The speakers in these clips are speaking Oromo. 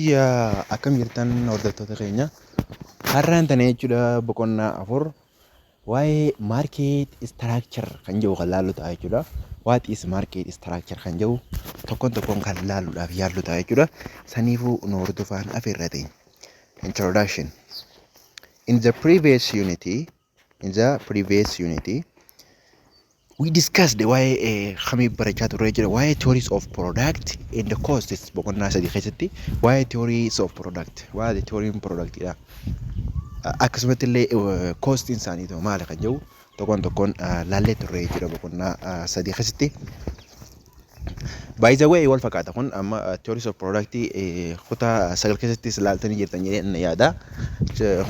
Yaa akkam jirtan hordoftoota keenya har'aan tana jechuudha boqonnaa afur waa'ee market structure kan jedhu kan laallu ta'a jechuudha. What is market structure kan jedhu tokkoon kan laalluudhaaf yaallu ta'a jechuudha. Saniifuu nu hordofaan afeerra ta'e. Introduction. In the previous unity we discussed why khamii barachaa turre jira why theories of product and the costs boqonnaa sadii keessatti why theories of product why the theory in product dha akkasumatti illee costiin isaanii ta'u maal kan jedhu tokkoon laallee turre jira boqonnaa sadii keessatti. By the way wal fakkaata kun amma theories of product kutaa sagal keessatti laaltanii jirtan jedhee yaada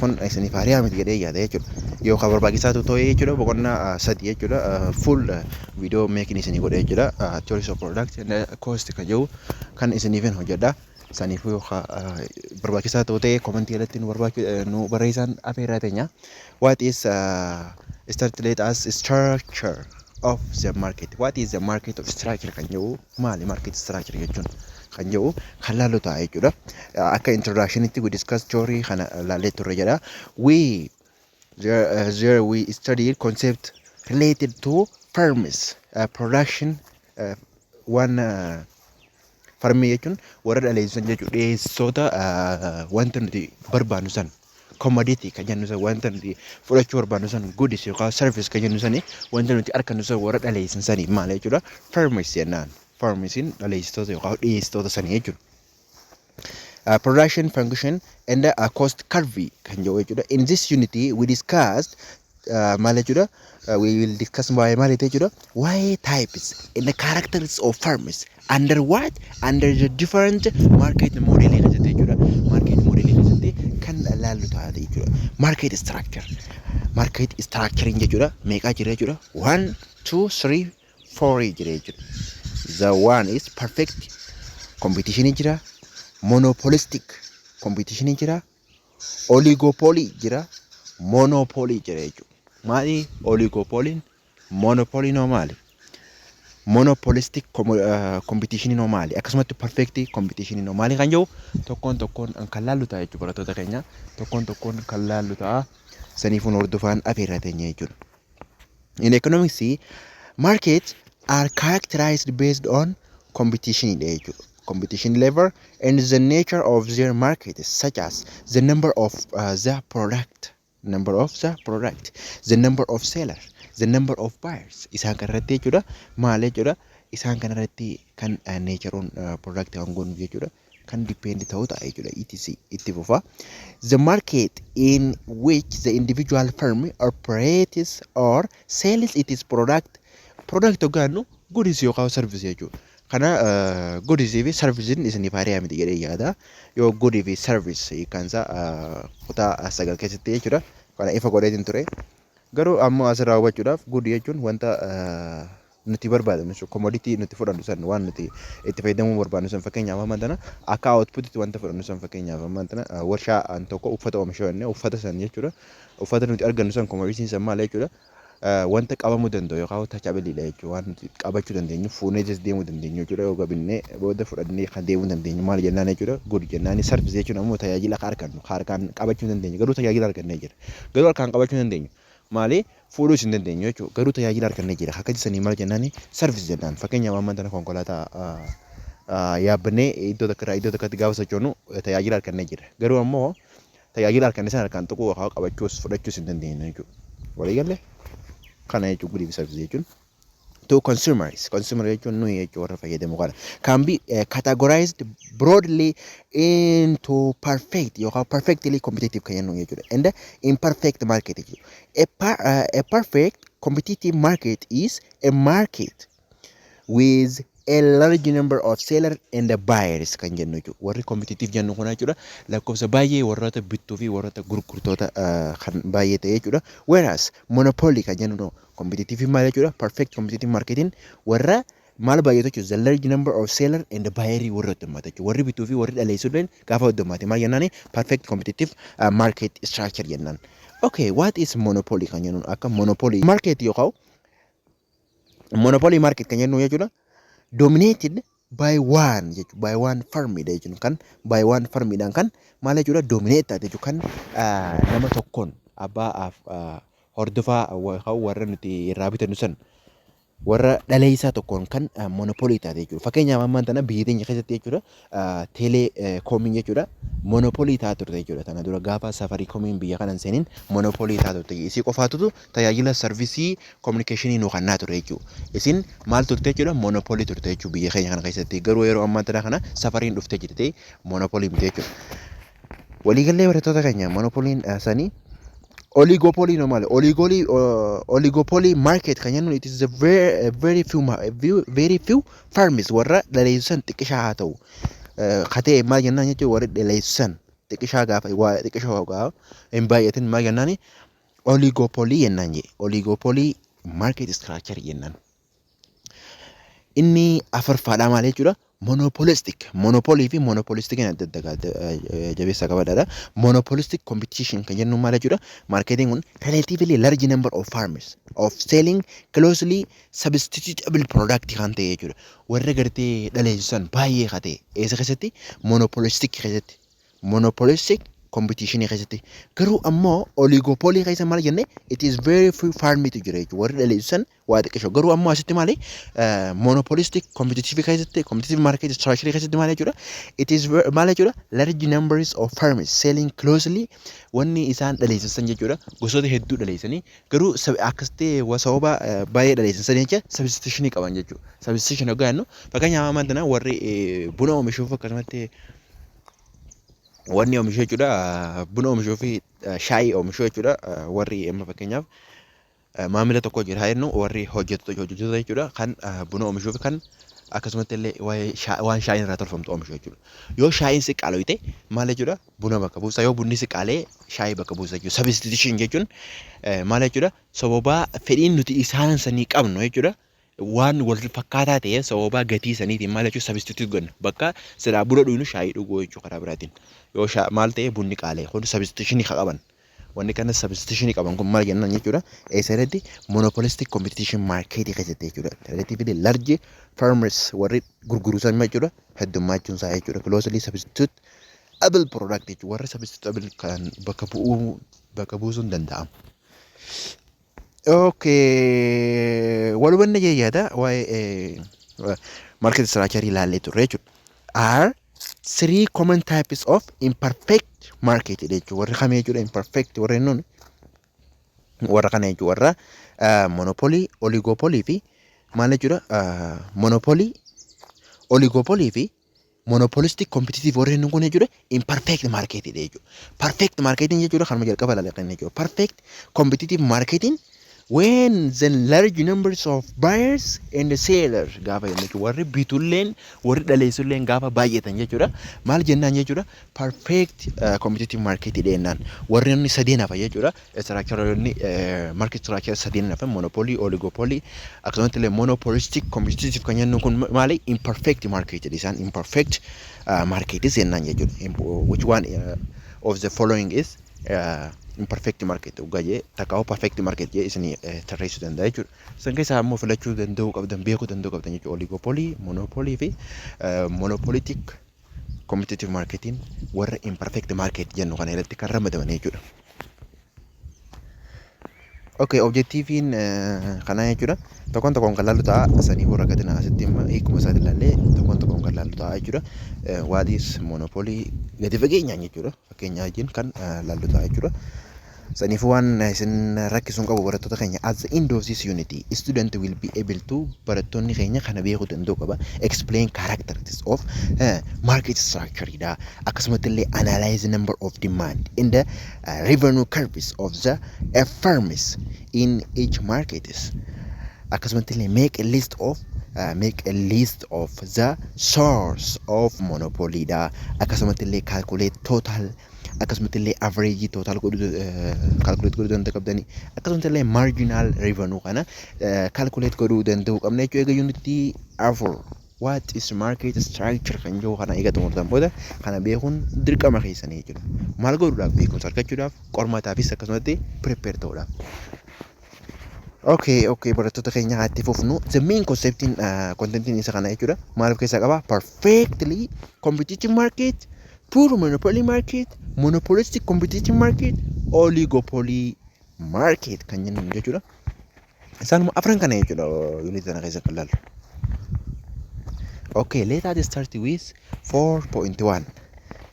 kun isiniif hariyaa miti jedhee yaada jechuudha. Yoo kan barbaachisaa ta'e jechuudha boqonnaa sadii jechuudha full video making isinii godhee jechuudha theories of product and cost kan jedhu kan isiniif hojjedha. Saniifuu yoo barbaachisaa ta'e commentii irratti nu barreessan afeerraa teenya. What is started as structure of the market? What is the market of structure kan jedhu maali market structure jechuun kan jedhu kan laallu ta'a jechuudha. Akka introductionitti we discuss theory kana laallee turre jedha. There we studied concept related to firms production one farmii jechuun warra dhaleessan jechuudha. Dhiyeessota wanta nuti barbaannu san commodity kan jennu san wanta nuti fudhachuu barbaannu san goods yookaan service kan jennu sani wanta nuti argannu san warra dhaleessan sani maal jechuudha. Firms jennaan. Firmsiin dhaleessitoota yookaan dhiyeessitoota sani jechuudha. Production function and cost curve kan jedhu jechuudha. In this unity we discussed maal jechuudha. We will discuss why maal jechuudha. Why types and the characters of firms under what? Under the different market model jechuudha. Market model kan laallu ta'a jechuudha. Market structure. Market structure jechuudha. Meeqaa jira jechuudha. 1 2 3 4 jira jechuudha. The one is perfect competition jira. Monopolistic competition jira. Oligopoly jira. Monopoly jira jechuudha. Maali oligopoly? Monopoly no maali? Monopolistic competition no maali? Akkasumatti perfect competition no maali kan jedhu tokkoon kan laallu ta'a jechuudha barattoota keenya. Tokkoon kan laallu ta'a. Saniifuu hordofaan afeerraa teenya jechuudha. In economics, markets are characterized based on competition jechuudha. Competition level and the nature of their market, such as the number of the product, the number of sellers, the number of buyers. Isaan kanarratti jechuudha maal jechuudha isaan kanarratti kan nature on product kan goonu jechuudha kan depend ta'uu ta'a jechuudha itti fufa. The market in which the individual firm operates or sells its product ogaannu goods yookaan service jechuudha. Kana goods fi service isiniif hariyaa miti jedhee yaada. Yoo goods fi service kansa kutaa sagal keessatti jechuudha. Kana ifa godheetiin ture. Garuu ammoo asirraa hubachuudhaaf goods jechuun wanta nuti barbaadnu commodity nuti fudhannu san waan nuti itti fayyadamuu barbaadnu san fakkeenyaaf amma tana akka output wanta fudhannu san fakkeenyaaf amma tana warshaa an tokko uffata oomishanne uffata san jechuudha. Uffata nuti argannu san commodity san maal jechuudha. Wanta qabamuu danda'u yookaan taachabiliidha jechuudha. Waan nuti qabachuu dandeenyu fuunee deemuu dandeenyu jechuudha. Yoo gabinnee booda fudhannee kan deemuu dandeenyu maal jennaan jechuudha. Goods jennaan service jechuun ammoo tajaajila argannu harkaan qabachuu dandeenyu garuu tajaajila argannee jira. Garuu harkaan qabachuu dandeenyu maali fuudhuu hin dandeenyu jechuudha. Garuu tajaajila argannee jira. Akka jisanii maal jennaan service jennaan. Fakkeenyaaf amma tana konkolaataa yaabbannee iddoo tokkotti gaafa sochoonu tajaajila argannee jira. Garuu ammoo tajaajila argannee sana harkaan tuquu yookaan qabachuus fudhachuus hin dandeenyu jechuudha. Walii galee kana jechuun goods service jechuun to consumers jechuun nuyi jechuun warra fayyadamu kana can be categorized broadly into perfect yookaan perfectly competitive kan jennu jechuudha and imperfect market jechuudha. A perfect competitive market is a market with a large number of sellers and buyers kan jennu jechuudha. Warri competitive jennu kun jechuudha lakkoofsa baay'ee warroota bittuu fi warroota gurgurtoota kan baay'ee ta'e jechuudha. Whereas monopoly kan jennu competitive maal jechuudha perfect competitive marketing warra maal baay'eetu jechuudha. The large number of sellers and buyers warra heddummate jechuudha. Warri bittuu fi warri dhaleessuudhaan gaafa heddummate maal jennaani perfect competitive market structure jennaan. Okay, what is monopoly kan jennu akka monopoly market yookaan monopoly market kan jennu jechuudha. Dominated by one jechuudha. By one farmidha jechuudha. Kan by one farmidhaan kan maal jechuudha dominate jechuudha. Kan nama tokkoon abbaa hordofaa warra nuti irraa bitannu san warra dhaleessaa tokkoon kan monopolii taate jechuudha. Fakkeenyaaf ammaan tana biyya teenya keessatti jechuudha teelekoomiin jechuudha monopolii taate turte jechuudha. Tana dura gaafa safarikoomiin biyya kana seeniin monopolii taate turte. Isii qofaatutu tajaajila sarvisii kominikeeshinii nu kennaa ture jechuudha. Isin maal turte jechuudha monopolii turte jechuudha biyya keenya kana keessatti. Garuu yeroo ammaa tana kana safariin dhufte jirti monopolii miti jechuudha. Waliigallee barattoota keenya monopoliin sanii oligopoly normal oligopoly market kan jennu it is a very few farmers warra dhaleessan xiqqishaa haa ta'u katee maal jennaan jechuudha warri dhaleessan xiqqishaa gaafa xiqqishaa gaafa hin baay'atin maal jennaan oligopoly jennaan jedhe oligopoly market structure jennaan inni afurfaadhaa maal jechuudha monopolistic monopoly fi monopolistic adda adda jabeessa qabadha monopolistic competition kan jennu maal jechuudha marketing kun relatively large number of farmers of selling closely substitutable product kan ta'e jechuudha warra gartee dhaleessan baay'ee kate eessa keessatti monopolistic keessatti monopolistic competition keessatti garuu ammoo oligopoly keessa maal jenne it is very few farmers to jira jechuudha warri dhaleessan waa xiqqisho garuu ammoo asitti maali monopolistic competitive keessatti competitive market structure keessatti maal jechuudha it is maal jechuudha large numbers of farmers selling closely wanni isaan dhaleessan jechuudha gosoota hedduu dhaleessanii garuu akkastee sababa baay'ee dhaleessan jecha substitution qaban jechuudha substitution ogaa jennu fakkeenyaaf ammaan tana warri buna oomishuuf akkasumatti wanni oomishuu jechuudha buna oomishuu fi shaayii oomishuu jechuudha warri amma fakkeenyaaf maamila tokko jira haa jennu warri hojjettoota jechuudha kan buna oomishuu fi kan akkasumatti illee waan shaayiin irraa tolfamtu oomishuu jechuudha yoo shaayiin siqaaloo ta'e maal jechuudha buna bakka buusa yoo bunni siqaalee shaayii bakka buusa jechuudha substitution jechuun maal jechuudha sababa fedhiin nuti isaan sanii qabnu jechuudha waan wal fakkaataa ta'e sababa gatii saniitiin maal jechuudha substitute godhna bakka silaa buna dhugnu shaayii dhuguu jechuudha karaa biraatiin yoo maal ta'e bunni qaalee kun substitution qaban wanni kana substitution qaban kun maal jennaan jechuudha eessatti monopolistic competition market keessatti jechuudha relatively large farmers warri gurguruusan jechuudha heddummachuun isaa jechuudha closely substitutable product jechuudha warri substitutable kan bakka buusuun danda'amu. Okay, walubanne jechuudha waa'ee market structure ilaallee turre jechuudha. Are three common types of imperfect market jechuudha. Warra kamee jechuudha imperfect warra nun warra kana jechuudha warra monopoly, oligopoly fi maal jechuudha monopoly, oligopoly fi monopolistic competitive warra nun kun jechuudha imperfect market jechuudha. Perfect marketing jechuudha kanuma jalqaba ilaallee jechuudha. Perfect competitive marketing when the large numbers of buyers and the sellers gaafa jennu warri bitulleen warri dhaleessulleen gaafa baay'atan jechuudha maal jennaan jechuudha perfect competitive market jennaan warri inni sadeen hafa jechuudha structure inni market structure sadeen hafa monopoly oligopoly akkasumas illee monopolistic competitive kan jennu kun maali imperfect market isaan imperfect market jennaan jechuudha which one of the following is imperfect market ugaje takao perfect market je isni tarreessu danda'a jechuudha. San keessaa ammoo filachuu danda'uu qabdan beekuu danda'uu qabdan jechuudha oligopoly, monopoly fi monopolistic competitive marketing warra imperfect market jennu kana irratti kan ramadaman jechuudha. Okay, objectiviin kana jechuudha. Tokkoon kan laallu ta'a sanii warra gatina asitti immoo hiikuma isaa ilaallee tokkoon kan laallu ta'a jechuudha. What is monopoly gadi fageenyaan jechuudha. Fakkeenyaa wajjin kan laallu ta'a jechuudha. Saniifuu waan isin rakkisuun qabu barattoota keenya at the end of this unity student will be able to barattoonni keenya kana beekuu danda'u qaba explain characteristics of market structure dha akkasumas illee analyze number of demand in the revenue curves of the firms in each market akkasumas illee make a list of the source of monopoly dha akkasumas illee calculate total akkasumas illee average total calculate godhuu danda'u qabdani akkasumas illee marginal revenue kana calculate godhuu danda'u qabna jechuudha egaa unity afur what is market structure kan jiru kana egaa xumurtan booda kana beekuun dirqama keessanii jechuudha maal godhuudhaaf beekumsa argachuudhaaf qormaataafis akkasumas prepare ta'uudhaaf Okay, barattoota keenya haatti fufnu. The main conceptiin contentiin isa kana jechuudha. Maal of keessaa qaba? Perfectly competitive market, pure monopoly market, monopolistic competitive market, oligopoly market kan jennu jechuudha. Isaanuma afran kana jechuudha unit kana keessa kan laallu. Okay, let us start with 4.1.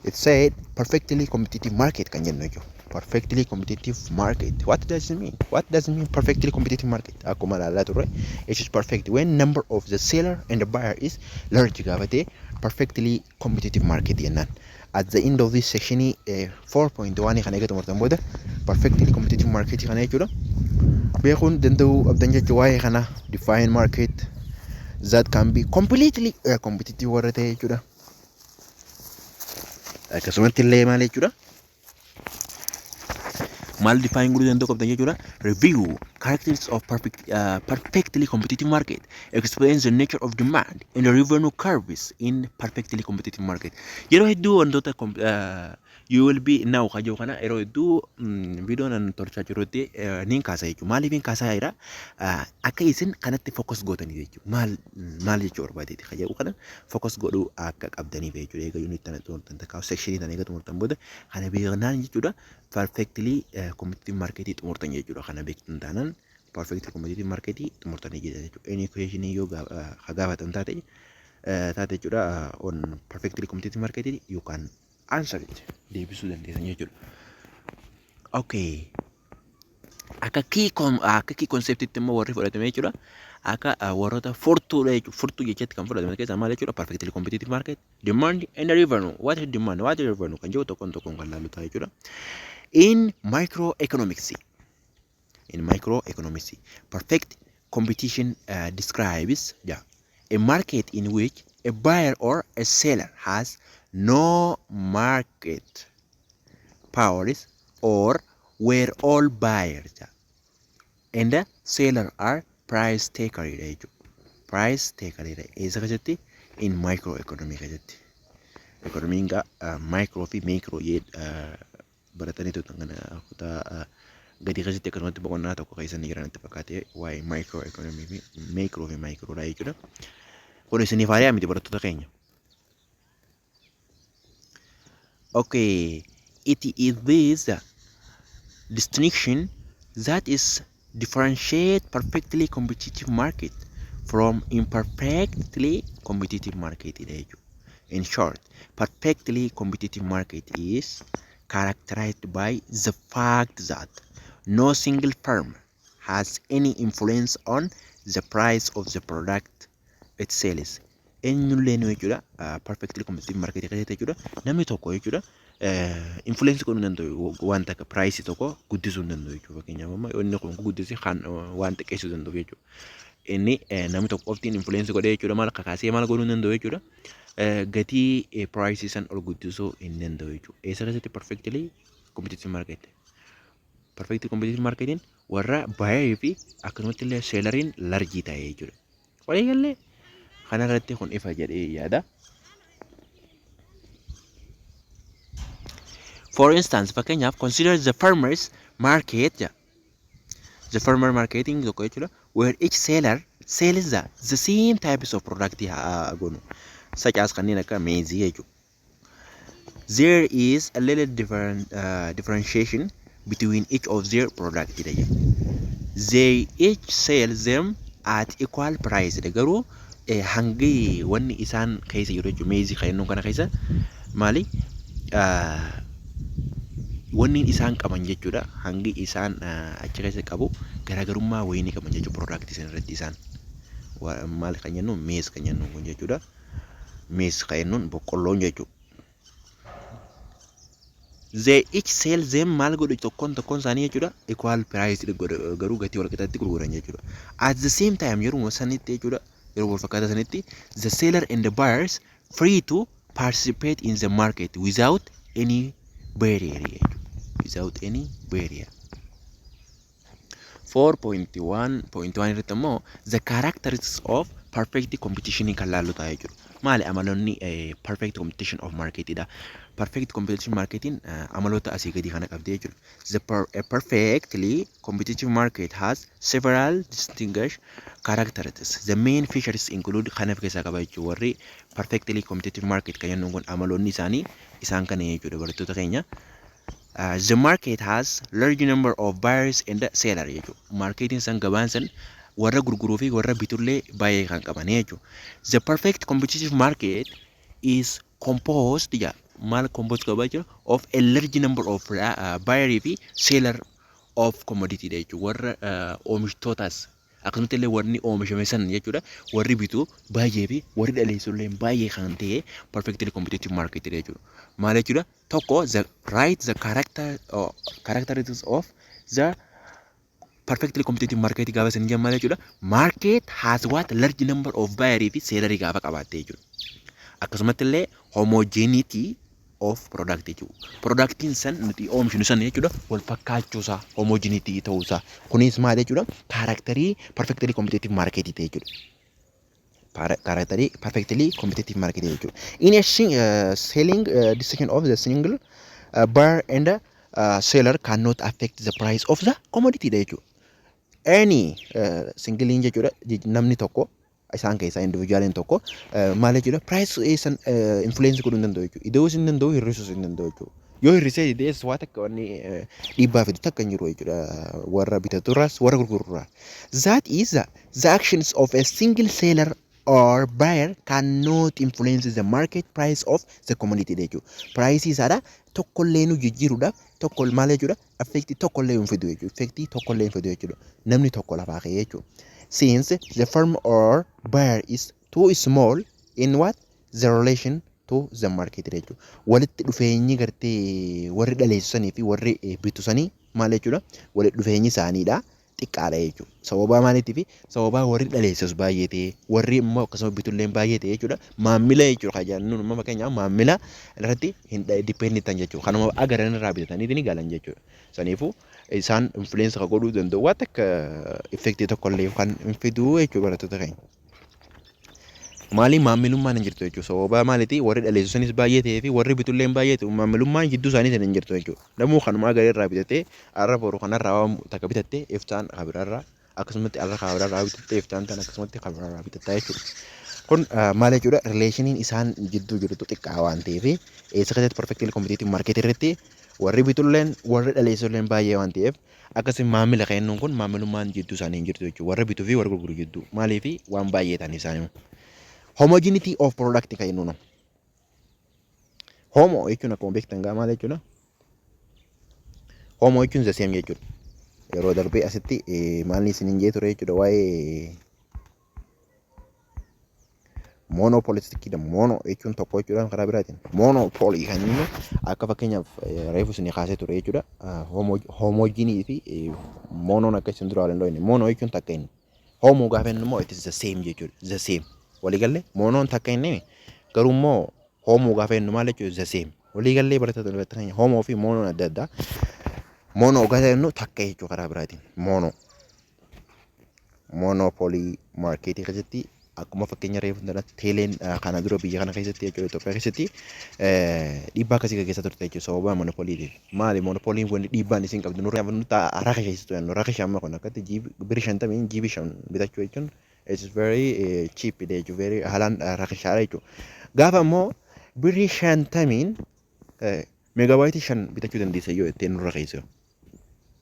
It said perfectly competitive market kan jennu jechuudha. Perfectly competitive market. What does it mean? What does it mean perfectly competitive market? Akkuma ilaalaa turre, it is perfect when number of the seller and the buyer is large gaafate perfectly competitive market jennaan. At the end of this section 4.1 kan eegatu murtan booda perfectly competitive market kana jechuudha. Beekuun danda'uu abdan jechuudha waa'ee kana define market that can be completely competitive warra ta'e jechuudha. Akkasumatti illee maal jechuudha? Maal define godhuu danda'u qabdan jechuudha. Review characteristics of perfectly competitive market. Explains the nature of demand and the revenue curves in perfectly competitive market. Yeroo hedduu wantoota you will be now kajoo kana yeroo hedduu viidiyoon an tolchaa jirutti niin kaasaa jechuudha. Maaliif niin kaasaa jira? Akka isin kanatti focus gootanii jechuudha. Maal jechuu barbaadeeti kajoo kana focus godhuu akka qabdaniif jechuudha. Egaa unit tana xumurtan takkaa sectionii tana egaa xumurtan booda kana beeknaan jechuudha. Perfectly competitive market xumurtan jechuudha. Kana beektan taanaan perfectly competitive market xumurtanii jechuudha. Any question yoo gaafatan taate jechuudha on perfectly competitive market you can answer it. Deebisuu dandeessan jechuudha. Okay. Akka key conceptitti immoo warri fudhatame jechuudha. Akka warroota furtuudha jechuudha. Furtuu jechetti kan fudhatame keessaa maal jechuudha? Perfectly competitive market, demand and revenue. What is demand? What is revenue? Kan jiru tokkoon kan laallu ta'a jechuudha. In microeconomics, perfect competition describes a market in which a buyer or a seller has no market powers or where all buyers and the seller are price taker. Price taker is in microeconomic. Economic micro fi macro baratanii tutangana kutaa gadi keessatti akkasumatti boqonnaa tokko keessanii jiran itti fakkaatee waa'ee micro economy fi macro fi micro dha jechuudha. Kun isiniif haaraa miti barattoota keenya. Okay, it is this distinction that is differentiate perfectly competitive market from imperfectly competitive market. In short, perfectly competitive market is characterized by the fact that no single firm has any influence on the price of the product it sells. Eenyullee nu jechuudha perfectly competitive market keessatti jechuudha namni tokko jechuudha influence godhuu danda'u wanta akka price tokko guddisuu danda'u jechuudha. Fakkeenyaaf amma inni kun guddisee kan waan xiqqeessuu danda'u jechuudha. Inni namni tokko qoftiin influence godhee jechuudha maal kakaasee maal godhuu danda'u jechuudha. Gatii price san ol guddisuu hin danda'u jechuudha. Eessa keessatti perfectly competitive market. Perfectly competitive marketiin warra buyer fi akkasumatti illee selleriin largii ta'ee jechuudha. Walii galee kana irratti kun ifa jedhee yaada. For instance, fakkeenyaaf consider the farmers market. The farmer marketing tokko jechuudha where each seller sells the same types of product gonu such as kanneen akka meezii jechuudha. There is a little differentiation between each of their product. They each sell them at equal price. Garuu hangi wanni isaan keessa jiru jechuudha. Meezii kan inni kana keessa maali? Wanni isaan qaban jechuudha. Hangi isaan achi keessa qabu garaagarummaa wayinii qaban jechuudha. Product isaan irratti isaan maal kan jennu mees kan jennu kun jechuudha. Mees kan jennuun boqqolloon jechuudha. They each sell them maal godhu tokkoon isaanii jechuudha. Equal price garuu gatii wal qixaatti gurguran jechuudha. At the same time yeroo sanitti jechuudha. Yeroo wal fakkaata sanitti the seller and the buyers free to participate in the market without any barrier. Without any barrier. 4.1.1 irratti immoo the characteristics of perfect competition kan laallu ta'a jechuudha. Maali amaloonni perfect competition of market dha. Perfect competition marketing amaloota asii gadi kana qabdi jechuudha. A perfectly competitive market has several distinguished characteristics. The main features include kan of keessaa qaba jechuudha. Warri perfectly competitive market kan jennuun kun amaloonni isaanii isaan kana jechuudha barattoota keenya. The market has large number of buyers and sellers jechuudha. Marketiin san gabaan san warra gurguruu fi warra bitullee baay'ee kan qaban jechuudha. The perfect competitive market is composed maal composed qaba jechuudha of a large number of buyer fi seller of commodity jechuudha. Warra oomishtootaas akkasumatti illee warri oomishame san jechuudha warri bitu baay'ee fi warri dhaleessullee baay'ee kan ta'e perfectly competitive market jechuudha. Maal jechuudha tokko the characteristics of the perfectly competitive market gaafa isin jennu maal jechuudha market has what large number of buyer fi seller gaafa qabaatte jechuudha. Akkasumatti illee homogeneity of product jechuudha. Productiin san nuti oomishnu san jechuudha wal fakkaachuusaa homogeneity ta'uusaa kunis maal jechuudha karakterii perfectly competitive market ta'e jechuudha. Karakterii perfectly competitive market jechuudha. In a selling decision of the single buyer and seller cannot affect the price of the commodity jechuudha. Any single jechuudha namni tokko isaan keessaa individualiin tokko maal jechuudha price isan influence godhuu hin danda'u jechuudha. Iddoo isin danda'u hir'isuus hin danda'u jechuudha. Yoo hir'isee dees waa takka wanni dhiibbaa fidu takka hin jiru jechuudha warra bitaturraas warra gurgururraa. That is the actions of a single seller or buyer cannot influence the market price of the commodity jechuudha. Price isaadha tokkollee nu jijjiiruudhaaf tokkol maal jechuudha affecti tokkollee hin fidu jechuudha. Affecti tokkollee hin fidu jechuudha. Namni tokko lafaa ka'ee jechuudha. Since the firm or buyer is too small in what the relation to the market jechuudha. Walitti dhufeenyi gartee warri dhaleessanii fi warri bitusanii maal jechuudha walitti dhufeenyi isaaniidha. Xiqqaadha jechuudha. Sababa maaliitiif sababa warri dhaleessus baay'ee ta'e warri immoo akkasuma bitulleen baay'ee ta'e jechuudha. Maamila jechuudha kan jennu nama keenya maamila irratti hin dipendentan jechuudha. Kanuma agaran irraa bitatanii ni galan jechuudha. Saniifuu isaan influence kan godhuu danda'u waan akka effektii tokkollee kan hin fiduu jechuudha barattoota keenya. Maali maamilummaan hin jirtu jechuudha. Sababa maaliiti warri dhaleessusanis baay'ee ta'ee fi warri bitulleen baay'ee ta'u maamilummaan jidduu isaanii hin jirtu jechuudha. Namuu kanuma agaree irraa bitatee arra boru kanarraa waan takka bitattee iftaan kabirarraa akkasumatti arra kabirarraa bitattee iftaan tan akkasumatti kabirarraa bitattaa jechuudha. Kun maal jechuudha relationiin isaan jidduu jirtu xiqqaa waan ta'eef eessa keessatti perfectly competitive market irratti warri bitulleen warri dhaleessulleen baay'ee waan ta'eef akkasuma maamila kennuun kun maamilummaan jidduu isaanii hin jirtu jechuudha. Warri bituu fi warri gurguru jidduu maaliif waan baay'ee ta'an isaanii. Homogeneity of product kan jennuun homo jechuun akkuma beektan gaa maal jechuudha homo jechuun the same jechuudha. Yeroo darbee asitti maalni isiniin jee ture jechuudha waa'ee monopolistikidha. Mono jechuun tokko jechuudha karaa biraatiin monopoly kan jennu akka fakkeenyaaf reefu isinii kaasee ture jechuudha. Homogenii fi monoon akka isin dura waliin mono jechuun takka inni homo gaafa inni immoo it is the same jechuudha. The same waliigalee monoon takka inni garuu immoo homo gaafa inni maal jechuudha the same waliigalee barattoota duratti keenya homo fi monoon adda addaa. Mono gaafa inni takka jechuudha karaa biraatiin monopoly market keessatti akkuma fakkeenya reefu dhalatti teeleen kana dura biyya kana keessatti jechuudha Itoophiyaa keessatti dhiibbaa akkasii gaggeessaa turte jechuudha sababa monopoliitiif. Maali monopoliin wanti dhiibbaan isin qabdu nurraa nuti harka keessattuu jennu harka shamma kun akkatti biri 50 GB bitachuu jechuun it's very cheap jechuudha very haalaan harka shaara jechuudha. Gaafa immoo biri 50 meegaabaaytii 5 bitachuu dandeessa yoo itti nurra keessa.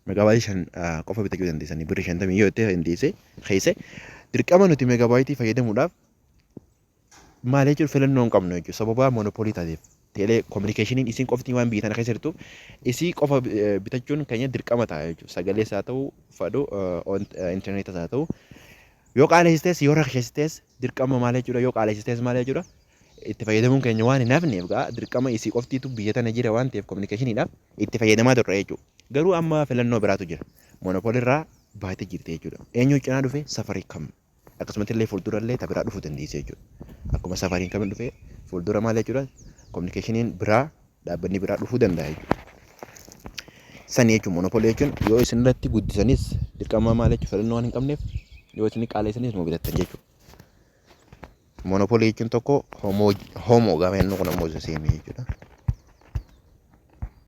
Meegaabaaytii 5 qofa bitachuu dandeessanii biri 50 yoo itti dandeesse keessa. Dirqama nuti meegaabaaytii fayyadamuudhaaf maal jechuun filannoo hin qabnu jechuudha. Sababa monopolii taateef teelee kominikeeshiniin isin qofti waan biyya tana keessa jirtuuf isii qofa bitachuun keenya dirqama ta'a jechuudha. Sagalees haa ta'u fadhu intarneetas haa ta'u yoo qaalessitees yoo rakkisees dirqama maal jechuudha yoo qaalessitees maal jechuudha itti fayyadamuun keenya waan hin hafneef gaa dirqama isii qoftiitu biyya tana jira waan ta'eef kominikeeshiniidhaaf itti fayyadamaa turre jechuudha. Garuu amma filannoo biraatu jira. Monopolii irraa baay'ee jirti jechuudha. Eenyu cinaa dhufe safarii kam akkasumatti illee fuuldura illee tabiraa dhufuu dandeessa jechuudha. Akkuma safariin kam dhufe fuuldura maal jechuudha kominikeeshiniin biraa dhaabbanni biraa dhufuu danda'a jechuudha. Sani jechuun monopolii jechuun yoo isin irratti guddisanis dirqama maal jechuudha filannoo waan hin qabneef yoo isin qaaleessanis moo bitattan jechuudha. Monopoolii jechuun tokko homoo gaafa inni kun ammoo isa seemee jechuudha.